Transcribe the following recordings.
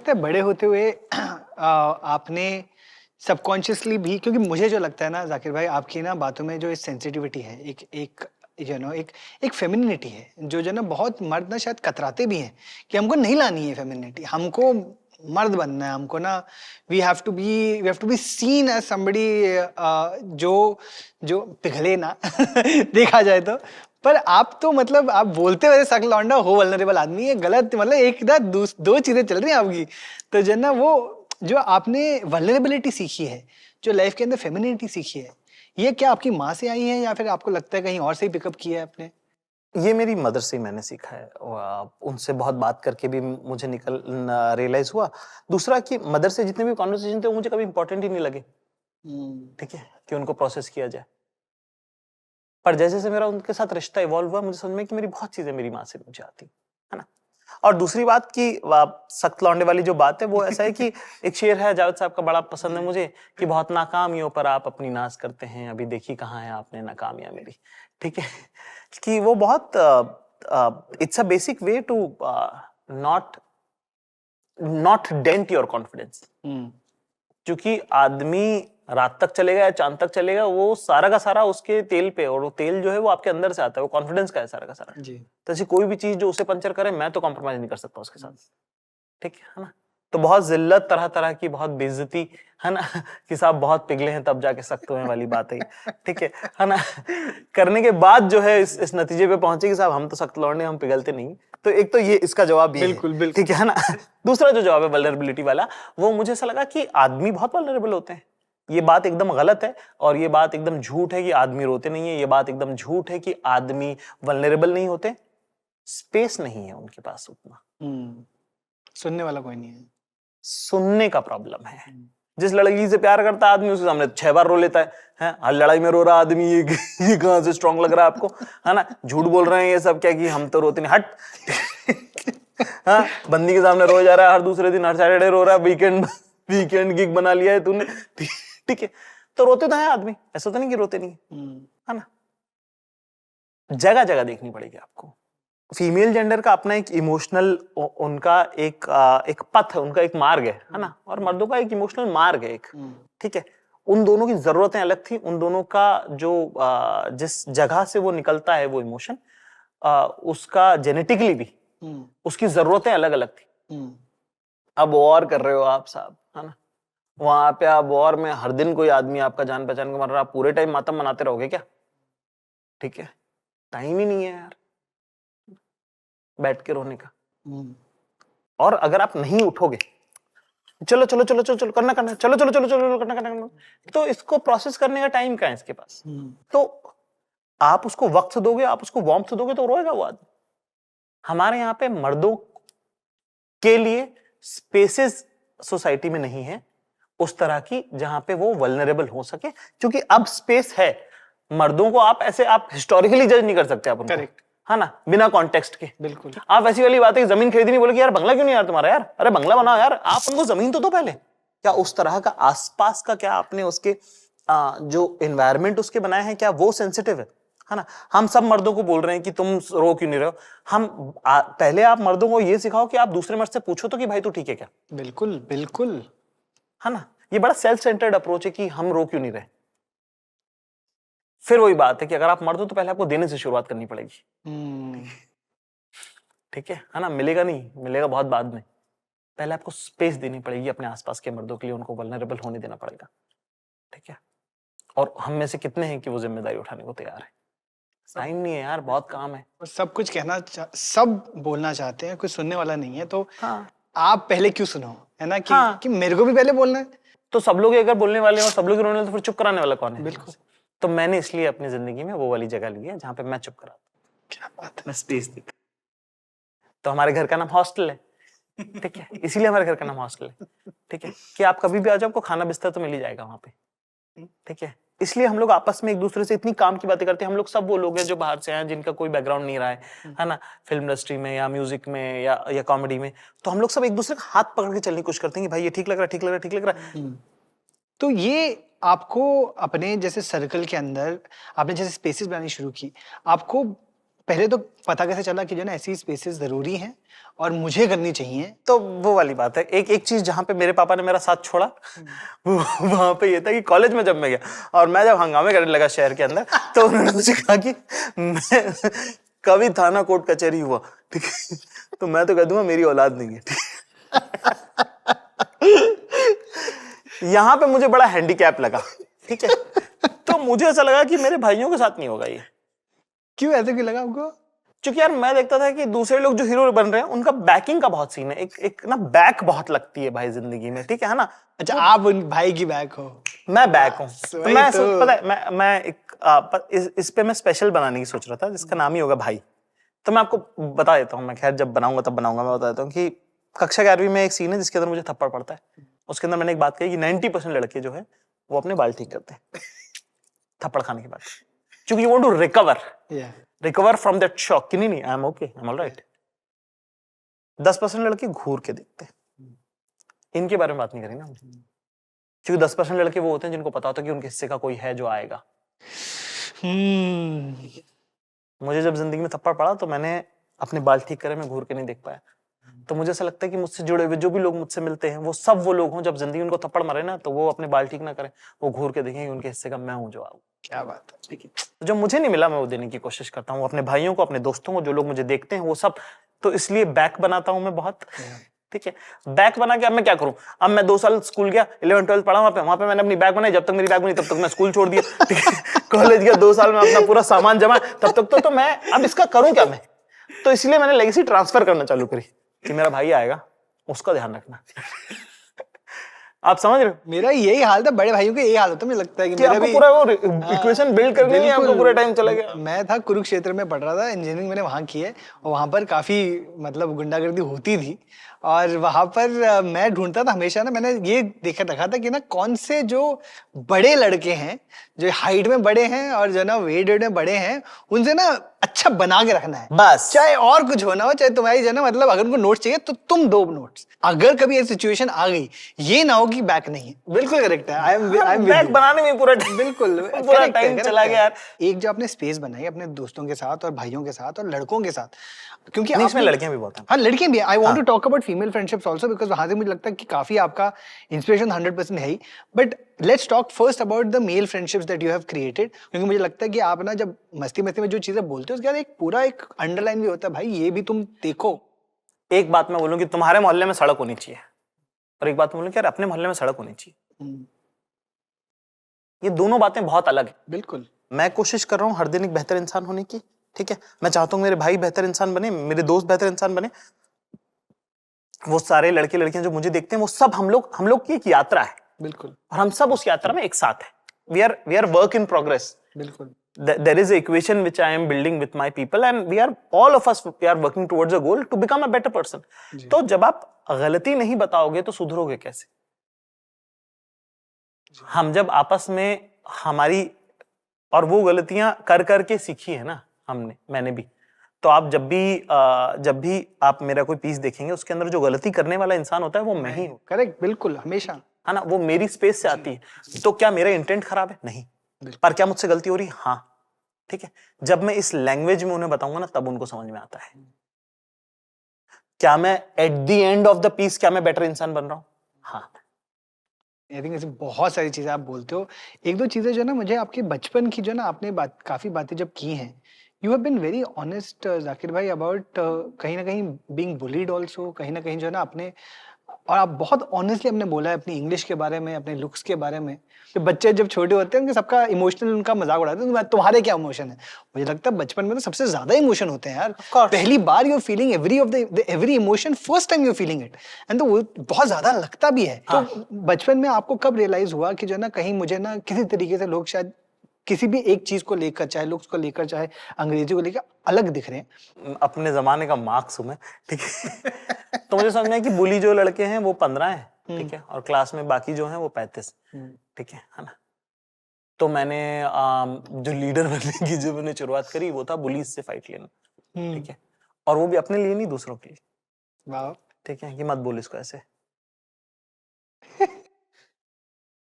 लगता है बड़े होते हुए आपने सबकॉन्शियसली भी, क्योंकि मुझे जो लगता है ना जाकिर भाई, आपकी ना बातों में जो सेंसिटिविटी है, एक एक एक एक फेमिनिटी है, जो ना बहुत मर्द ना शायद कतराते भी हैं कि हमको नहीं लानी है फेमिनिटी, हमको मर्द बनना है, हमको ना we have to be seen as somebody जो जो पिघले ना देखा जाए तो। पर आप तो मतलब आप बोलते वैसे सख्त लौंडा हो, वल्नरेबल आदमी है, गलत मतलब एक ना दो चीजें चल रही हैं आपकी। तो जो ना वो जो आपने वल्नरेबिलिटी सीखी है, जो लाइफ के अंदर फेमिनिटी सीखी है, ये क्या आपकी माँ से आई है या फिर आपको लगता है कहीं और से ही पिकअप किया है आपने? ये मेरी मदर से ही मैंने सीखा है और उनसे बहुत बात करके भी मुझे रियलाइज हुआ। दूसरा कि मदर से जितने भी कॉन्वर्सेशन थे वो मुझे कभी इंपॉर्टेंट ही नहीं लगे, ठीक है, कि उनको प्रोसेस किया जाए। पर जैसे जैसे मेरा उनके साथ रिश्ता इवॉल्व हुआ, मुझे समझ में कि मेरी बहुत चीजें मेरी माँ से मुझे आती है ना। और दूसरी बात कि सख्त लौंडे वाली जो बात है वो ऐसा है कि एक शेर है जावेद साहब का बड़ा पसंद है मुझे कि बहुत नाकामियों पर आप अपनी नाज करते हैं, अभी देखी कहाँ है आपने नाकामियां मेरी, ठीक है। कि वो बहुत it's a basic way to not not dent your confidence. क्योंकि आदमी रात तक चलेगा या चांद तक चलेगा, वो सारा का सारा उसके तेल पे, और वो तेल जो है वो आपके अंदर से आता है, वो कॉन्फिडेंस का है सारा का सारा जी। तो ऐसी कोई भी चीज जो उसे पंचर करे, मैं तो कॉम्प्रोमाइज नहीं कर सकता उसके साथ, ठीक है ना। तो बहुत जिल्लत, तरह तरह की बहुत बेइज्जती, है ना, कि साहब बहुत पिघले हैं तब जाके सख्त हुए वाली बात है, ठीक है ना। करने के बाद जो है इस नतीजे पे पहुंचे कि साहब हम तो सख्त लौंडे, हम पिघलते नहीं। तो एक तो ये इसका जवाब ये बिल्कुल है, बिल्कुल। ठीक है ना। दूसरा जो जवाब है वल्नरेबिलिटी वाला, वो मुझे ऐसा लगा कि आदमी बहुत वल्नरेबल होते हैं। ये बात एकदम गलत है और ये बात एकदम झूठ है कि आदमी रोते नहीं है। ये बात एकदम झूठ है कि आदमी वल्नरेबल नहीं होते। स्पेस नहीं है उनके पास उतना, सुनने वाला कोई नहीं है। सुनने का प्रॉब्लम है। जिस लड़की से प्यार करता है आदमी उसके सामने 6 बार रो लेता है, हर लड़ाई में रो रहा आदमी, ये कहां से स्ट्रांग लग रहा है आपको, है ना। झूठ बोल रहे हैं ये सब क्या कि हम तो रोते नहीं, हट। हाँ, बंदी के सामने रो जा रहा है, हर दूसरे दिन, हर सैटरडे रो रहा है, वीकेंड गिग बना लिया है तूने, ठीक है। तो रोते तो है आदमी, ऐसा तो नहीं कि रोते नहीं है ना। जगह जगह देखनी पड़ेगी आपको। फीमेल जेंडर का अपना एक इमोशनल, उनका एक पथ है, उनका एक मार्ग है ना। और मर्दों का एक इमोशनल मार्ग है एक, ठीक है। उन दोनों की जरूरतें अलग थी, उन दोनों का जो जिस जगह से वो निकलता है वो इमोशन, उसका जेनेटिकली भी उसकी जरूरतें अलग अलग थी। अब वॉर कर रहे हो आप साहब, है ना, वहां पे आप वॉर में हर दिन कोई आदमी आपका जान पहचान का मर रहा, आप पूरे टाइम मातम मनाते रहोगे क्या, ठीक है। टाइम ही नहीं है यार बैठ के रोने का। और अगर आप नहीं उठोगे, चलो चलो चलो चलो चलो करना करना, चलो चलो चलो चलो करना करना करना, तो इसको प्रोसेस करने का टाइम कहाँ है इसके पास। तो आप उसको वक्त दोगे, आप उसको वार्मथ दोगे तो रोएगा वो आदमी। हमारे यहाँ पे मर्दों के लिए स्पेसेस सोसाइटी में नहीं है उस तरह की जहां पे वो वल्नरेबल हो सके, क्योंकि अब स्पेस है। मर्दों को आप ऐसे आप हिस्टोरिकली जज नहीं कर सकते आप उनको, करेक्ट, है ना, बिना कॉन्टेक्स्ट के। बिल्कुल। आप ऐसी वाली बात है कि जमीन खरीदी नहीं, बोले कि यार बंगला क्यों नहीं यार तुम्हारा, यार अरे बंगला बनाओ यार, आप उनको जमीन तो दो पहले। क्या उस तरह का आसपास का, क्या आपने उसके जो एनवायरमेंट उसके बनाए हैं, क्या वो सेंसिटिव है ना। हम सब मर्दों को बोल रहे हैं कि तुम रो क्यों नहीं रहे हो। हम पहले आप मर्दों को ये सिखाओ कि आप दूसरे मर्द से पूछो तो कि भाई तू ठीक है क्या। बिल्कुल बिल्कुल, है ना। ये बड़ा सेल्फ सेंटर्ड अप्रोच है कि हम रो क्यों नहीं रहे। फिर वही बात है कि अगर आप मर्द हो तो पहले आपको देने से शुरुआत करनी पड़ेगी, ठीक है ना। मिलेगा नहीं, मिलेगा बहुत बाद में। पहले आपको स्पेस देनी पड़ेगी अपने आसपास के मर्दों के लिए, उनको वल्नरेबल होने देना पड़ेगा, ठीक है। और हम में से कितने हैं कि वो जिम्मेदारी उठाने को तैयार है। टाइम नहीं है यार, बहुत काम है। सब कुछ सब बोलना चाहते हैं, कोई सुनने वाला नहीं है, तो हाँ आप पहले क्यों सुनो, है ना, हाँ, कि मेरे को भी पहले बोलना है। तो सब लोग अगर बोलने वाले हैं और सब लोग रोने वाले, तो फिर चुप कराने वाला कौन है। बिल्कुल। तो मैंने इसलिए अपनी जिंदगी में वो वाली जगह ली है जहां पे मैं चुप कराता हूं, क्या बात है। मैं स्पेस देता। तो हमारे घर का नाम हॉस्टल है, ठीक है, इसीलिए हमारे घर का नाम हॉस्टल है, ठीक है, कि आप कभी भी आ जाओ, आपको खाना बिस्तर तो मिल ही जाएगा वहां पे, ठीक है। इसलिए हम लोग आपस में एक दूसरे से इतनी काम की बातें करते हैं। हम लोग सब वो लोग हैं जो बाहर से आए, जिनका कोई बैकग्राउंड नहीं रहा है ना, फिल्म इंडस्ट्री में या म्यूजिक में या कॉमेडी में। तो हम लोग सब एक दूसरे का हाथ पकड़ के चलने की कोशिश करते हैं कि भाई ये ठीक लग रहा है, ठीक लग रहा है, ठीक लग रहा है। तो ये आपको अपने जैसे सर्कल के अंदर आपने जैसे स्पेसेस बनानी शुरू की, आपको पहले तो पता कैसे चला कि जो ना ऐसी स्पेसेस जरूरी हैं और मुझे करनी चाहिए? तो वो वाली बात है, एक एक चीज जहां पे मेरे पापा ने मेरा साथ छोड़ा वो वहां पे ये था कि कॉलेज में जब मैं गया और मैं जब हंगामे करने लगा शहर के अंदर, तो उन्होंने मुझे कहा कि मैं कभी थाना कोर्ट कचहरी हुआ, ठीक है, तो मैं तो कह दूंगा मेरी औलाद नहीं है, यहाँ पे मुझे बड़ा हैंडीकैप लगा, ठीक है। तो मुझे ऐसा लगा कि मेरे भाइयों के साथ नहीं होगा ये। क्यों, ऐसे क्यों लगा आपको? क्योंकि यार मैं देखता था कि दूसरे लोग जो हीरो बन रहे हैं उनका बैकिंग का बहुत सीन है, एक ना बैक बहुत लगती है भाई जिंदगी में, ठीक है ना। अच्छा, आप उन भाई की बैक हो? मैं बैक हूँ, तो वही मैं तो। पता है मैं इस पे मैं स्पेशल बनाने की सोच रहा था जिसका नाम ही होगा भाई। तो मैं आपको बता देता हूँ, मैं खैर जब बनाऊंगा तब बनाऊंगा, मैं बता देता हूँ कि कक्षा 11वीं में एक सीन है जिसके अंदर मुझे थप्पड़ पड़ता है। उसके अंदर मैंने एक बात कही कि 90% लड़के जो है वो अपने बाल ठीक करते हैं थप्पड़ खाने के बाद, क्योंकि you want to recover from that shock कि नहीं I am okay, I am alright. 10% लड़के घूर के देखते हैं, इनके बारे में बात नहीं करेंगे हम, क्योंकि 10% लड़के वो होते हैं जिनको पता होता है कि उनके हिस्से का कोई है जो आएगा। मुझे जब जिंदगी में थप्पड़ पड़ा तो मैंने अपने बाल ठीक करे, मैं घूर के नहीं देख पाया। तो मुझे ऐसा लगता है कि मुझसे जुड़े हुए जो भी लोग मुझसे मिलते हैं वो सब वो लोग हों जब जिंदगी उनको थप्पड़ मारे ना तो वो अपने बाल ठीक ना करें, वो घूर के देखें कि उनके हिस्से का मैं हूं जो आऊं। क्या बात है। ठीक है, तो जो मुझे नहीं मिला मैं वो देने की कोशिश करता हूँ अपने भाइयों को, अपने दोस्तों को, जो लोग मुझे देखते हैं वो सब। तो इसलिए बैक बनाता हूं मैं बहुत, ठीक है। बैक बना के अब मैं क्या करूं, अब मैं 2 साल स्कूल गया, 11 12 पढ़ा वहां पे मैंने अपनी बैग बनाई, जब तक मेरी बैग बनी तब तक मैं स्कूल छोड़ दिया, ठीक है। कॉलेज गया 2 साल में अपना पूरा सामान जमा, तब तक तो मैं अब इसका करूं क्या मैं। तो इसलिए मैंने लेगेसी ट्रांसफर करना चालू करी कि मेरा भाई आएगा उसका ध्यान रखना। आप समझ रहे हो, मेरा यही हाल था, बड़े भाइयों का यही हाल होता है, मुझे लगता है कि मेरा आपको भी पूरा वो इक्वेशन बिल्ड करनी है, आपको पूरा टाइम चला गया। मैं था कुरुक्षेत्र में पढ़ रहा था, इंजीनियरिंग मैंने वहां की है और वहां पर काफी मतलब गुंडागर्दी होती थी और वहां पर मैं ढूंढता था हमेशा ना, मैंने ये देखा रखा था कि ना कौन से जो बड़े लड़के हैं जो हाइट में बड़े हैं और जो ना वेट में बड़े हैं उनसे ना अच्छा बना के रखना है, बस चाहे और कुछ होना हो, चाहे तुम्हारी जो ना मतलब अगर उनको नोट्स चाहिए तो तुम दो नोट्स, अगर कभी ये सिचुएशन आ गई ये ना हो कि बैक नहीं है। बिल्कुल करेक्ट है, आई एम बैग बनाने में पूरा बिल्कुल पूरा टाइम चला गया यार। एक जो आपने स्पेस बनाई अपने दोस्तों के साथ और भाइयों के साथ और लड़कों के साथ, क्योंकि नहीं, इसमें आपने लड़कियां भी बहुत हैं। हाँ लड़कियां भी, I want to talk about female friendships also because वहां से मुझे लगता है कि काफी आपका इंस्पिरेशन 100% है ही, but let's talk first about the male friendships that you have created, क्योंकि मुझे लगता है कि आप ना जब मस्ती मस्ती में जो चीजें बोलते हो उसके बाद एक पूरा एक अंडरलाइन भी होता है, भाई ये भी तुम देखो। एक बात मैं बोलूं कि तुम्हारे मोहल्ले में सड़क होनी चाहिए, और एक बात मैं बोलूं कि यार अपने मोहल्ले में सड़क होनी चाहिए। ये दोनों बातें बहुत अलग है। बिल्कुल, मैं कोशिश कर रहा हूं हर दिन एक बेहतर इंसान होने की, ठीक है। मैं चाहता हूं मेरे भाई बेहतर इंसान बने, मेरे दोस्त बेहतर इंसान बने, वो सारे लड़के लड़कियां जो मुझे देखते हैं वो सब हम लोग की एक यात्रा है। बिल्कुल, और हम सब उस यात्रा में एक साथ हैं। We are work in progress. बिल्कुल। There is an equation which I am building with my people and we are all of us we are working towards a goal to become a better person. तो जब आप गलती नहीं बताओगे तो सुधरोगे कैसे। हम जब आपस में हमारी और वो गलतियां कर करके सीखी है ना मैंने भी, तो आप जब भी आप मेरा कोई पीस देखेंगे उसके अंदर जो गलती करने वाला इंसान होता है वो मैं ही हूं। करेक्ट, बिल्कुल, हमेशा, है ना, वो मेरी स्पेस से आती है। तो क्या मेरा इंटेंट खराब है? नहीं। पर क्या मुझसे गलती हो रही है? हाँ, ठीक है। जब मैं इस लैंग्वेज में उन्हें बताऊंगा ना तब उनको समझ में आता है। क्या मैं at the end of the piece क्या मैं बेटर इंसान बन रहा हूं? हाँ। आई थिंक ऐसी बहुत सारी चीजें आप बोलते हो। एक दो चीजें जो ना मुझे आपके बचपन की जो ना आपने काफी बातें जब की हैं, you have been very honest Zakir भाई अबाउट कहीं ना कहीं बीइंग बुलीड ऑल्सो, कहीं ना कहीं जो है ना आपने, और आप बहुत ऑनेस्टली आपने बोला है अपनी इंग्लिश के बारे में, अपने लुक्स के बारे में। कि बच्चे जब छोटे होते हैं उनके सबका इमोशनल उनका मजाक उड़ाते हैं, तुम्हारे क्या इमोशन है? मुझे लगता है बचपन में तो सबसे ज्यादा इमोशन होते हैं यार। पहली बार you feeling every emotion, first time you feeling it, and तो वो बहुत ज्यादा लगता भी है। तो बचपन में आपको कब रियलाइज हुआ कि जो है ना कहीं मुझे ना किसी तरीके से लोग शायद किसी भी एक चीज को लेकर, चाहे लुक्स को लेकर, चाहे अंग्रेजी को लेकर अलग दिख रहे हैं? अपने जमाने का मार्क्स हूं मैं, ठीक है। तो मुझे समझ में आया कि बुली जो लड़के हैं वो 15 है, ठीक है, और क्लास में बाकी जो हैं वो 35, ठीक है ना। तो मैंने जो लीडर बनने की जो मैंने शुरुआत करी वो था बुलीज से फाइट लेना, ठीक है, और वो भी अपने लिए नहीं दूसरों के लिए, वाह, ठीक है, कि मत बोल इसको ऐसे।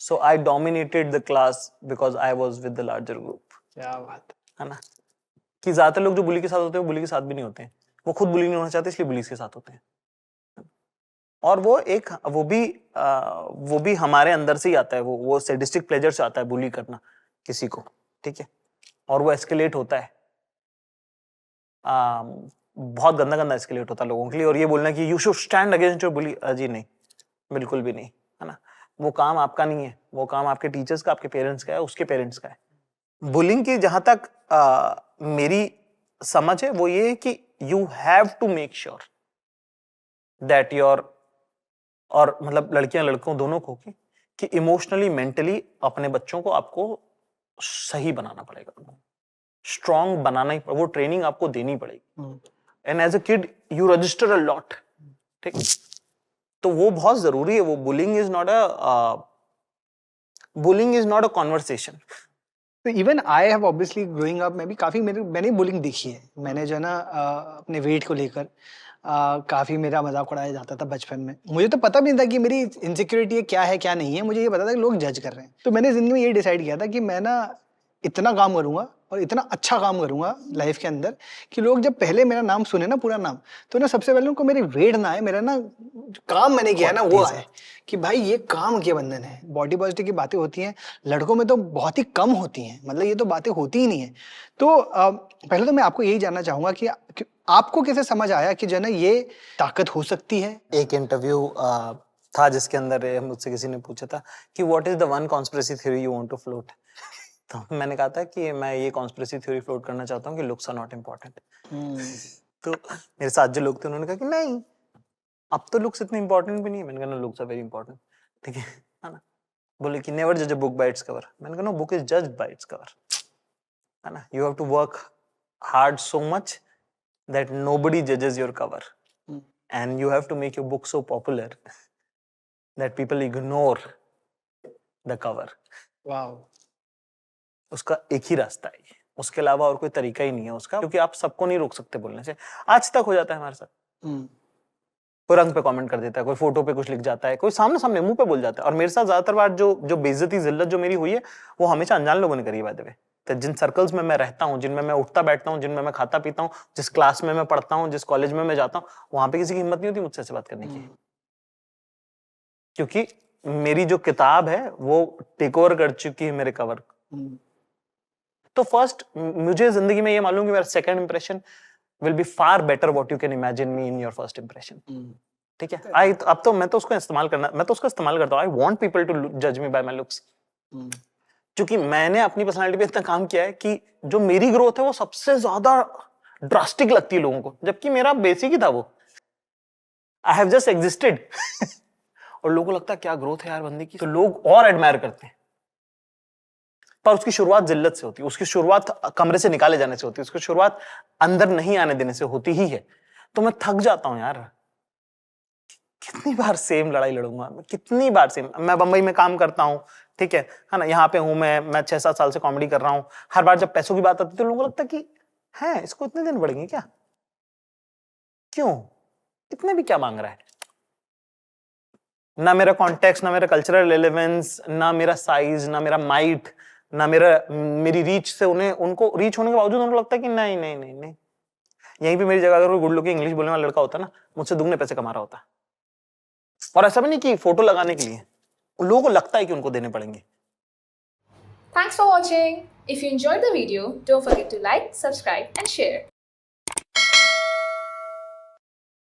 So I dominated the class because I was with the larger group. क्या बात है ना, कि ज्यादातर लोग जो बुली के साथ होते हैं वो बुली के साथ भी नहीं होते हैं, वो खुद बुली नहीं होना चाहते इसलिए बुली के साथ होते हैं। और वो भी हमारे अंदर से ही आता है, वो सैडिस्टिक प्लेजर से आता है बुली करना किसी को, ठीक है, और वो एस्केलेट होता है, बहुत गंदा गंदा एस्केलेट होता है लोगों के लिए। और ये बोलना कि you should stand against your bully, जी नहीं, बिल्कुल भी नहीं, है ना। वो काम आपका नहीं है, वो काम आपके टीचर्स का, आपके पेरेंट्स का है, उसके पेरेंट्स का है। बुलिंग की जहां तक मेरी समझ है वो ये है कि you have to make sure that your, और मतलब लड़कियां लड़कों दोनों को, कि इमोशनली मेंटली अपने बच्चों को आपको सही बनाना पड़ेगा, स्ट्रांग बनाना ही, वो ट्रेनिंग आपको देनी पड़ेगी। And as a kid you register a lot, ठीक, तो वो बहुत जरूरी है। वो bullying is not a conversation. तो even I have obviously growing up, मैं भी काफ़ी मैंने बुलिंग देखी है। मैंने जो है ना अपने वेट को लेकर काफ़ी मेरा मजाक उड़ाया जाता था बचपन में। मुझे तो पता भी नहीं था कि मेरी इनसिक्योरिटी क्या है क्या नहीं है, मुझे ये पता था कि लोग जज कर रहे हैं। तो मैंने ज़िंदगी में ये डिसाइड किया था कि मैं ना इतना काम करूँगा और इतना अच्छा काम करूँगा लाइफ के अंदर कि लोग जब पहले मेरा नाम सुने ना, पूरा नाम, तो ना सबसे पहले उनको मेरी वेट ना आए, मेरा ना जो काम मैंने किया है ना वो आए कि भाई ये काम के बंधन है। बॉडी पॉजिटिव की बातें होती हैं, लड़कों में तो बहुत ही कम होती हैं, मतलब ये तो बातें होती ही नहीं है। तो पहले तो मैं आपको यही जानना चाहूँगा कि आपको कैसे समझ आया कि जो है ना ये ताकत हो सकती है? एक इंटरव्यू था जिसके अंदर मुझसे किसी ने पूछा था कि what is the one conspiracy theory you want to float, तो मैंने कहा था कि मैं ये कॉन्स्पिरेसी थ्योरी फ्लोट करना चाहता हूँ कि लुक्स आर नॉट इम्पोर्टेंट। तो मेरे साथ जो लोग थे उन्होंने कहा कि नहीं, अब तो लुक्स इतने इंपॉर्टेंट भी नहीं है। मैंने कहा no, looks are very important, ठीक है ना। बोले कि नेवर जज a book by its cover. मैंने कहा no, book is judged by its cover, है ना। You have to work hard so much that nobody judges your cover, and you have to make your book so popular that people ignore the cover. Wow, उसका एक ही रास्ता है, उसके अलावा और कोई तरीका ही नहीं है उसका, क्योंकि आप सबको नहीं रोक सकते बोलने से। आज तक हो जाता है हमारे साथ, कोई रंग पे कमेंट कर देता है, कोई फोटो पे कुछ लिख जाता है, कोई सामने सामने मुंह पे बोल जाता है। और मेरे साथ ज्यादातर बार जो बेइज्जती जिल्लत जो मेरी हुई है वो हमेशा अनजान लोगों ने करी है। बाय द वे, तो जिन सर्कल्स में मैं रहता हूँ, जिनमें मैं उठता बैठता हूँ, जिनमें मैं खाता पीता हूँ, जिस क्लास में मैं पढ़ता हूँ, जिस कॉलेज में मैं जाता हूँ, वहां पे किसी की हिम्मत नहीं होती मुझसे ऐसे बात करने की, क्योंकि मेरी जो किताब है वो टेक ओवर कर चुकी है मेरे कवर। तो फर्स्ट, मुझे जिंदगी में ये मालूम कि मेरा second impression will be far better what you can imagine me in your first impression, ठीक है। अब तो मैं तो उसको इस्तेमाल करता हूँ। आई वांट पीपल टू जज मी बाय माय लुक्स, क्योंकि मैंने अपनी पर्सनालिटी पे इतना काम किया है कि जो मेरी ग्रोथ है वो सबसे ज्यादा ड्रास्टिक लगती है लोगों को, जबकि मेरा बेसिक ही था वो, आई हैव जस्ट एग्जिस्टेड। और लोगों को लगता है क्या ग्रोथ है यार बंदे की, तो लोग और एडमायर करते हैं। पर उसकी शुरुआत जिल्लत से होती है, उसकी शुरुआत कमरे से निकाले जाने से होती है, उसकी शुरुआत अंदर नहीं आने देने से होती ही है। तो मैं थक जाता हूं यार, कितनी बार सेम लड़ाई लड़ूंगा, कितनी बार सेम। मैं बंबई में काम करता हूँ, ठीक है ना, यहाँ पे हूं मैं 6-7 साल से कॉमेडी कर रहा हूँ। हर बार जब पैसों की बात आती है तो लोगों को लगता है कि है इसको इतने दिन बढ़ेंगे क्या, क्यों इतने भी क्या मांग रहा है। ना मेरा कॉन्टेक्स्ट, ना मेरा कल्चरल रिलेवेंस, ना मेरा साइज, ना मेरा माइट, ना मेरी रीच से उनको रीच होने के बावजूद उनको लगता है कि नहीं नहीं नहीं नहीं। यहीं पे मेरी जगह अगर कोई गुड लुकिंग इंग्लिश बोलने वाला लड़का होता ना, मुझसे दुगने पैसे कमा रहा होता। और ऐसा भी नहीं कि फोटो लगाने के लिए, लोगों को लगता है कि उनको देने पड़ेंगे। Thanks for watching. If you enjoyed the video, don't forget to like, subscribe and share.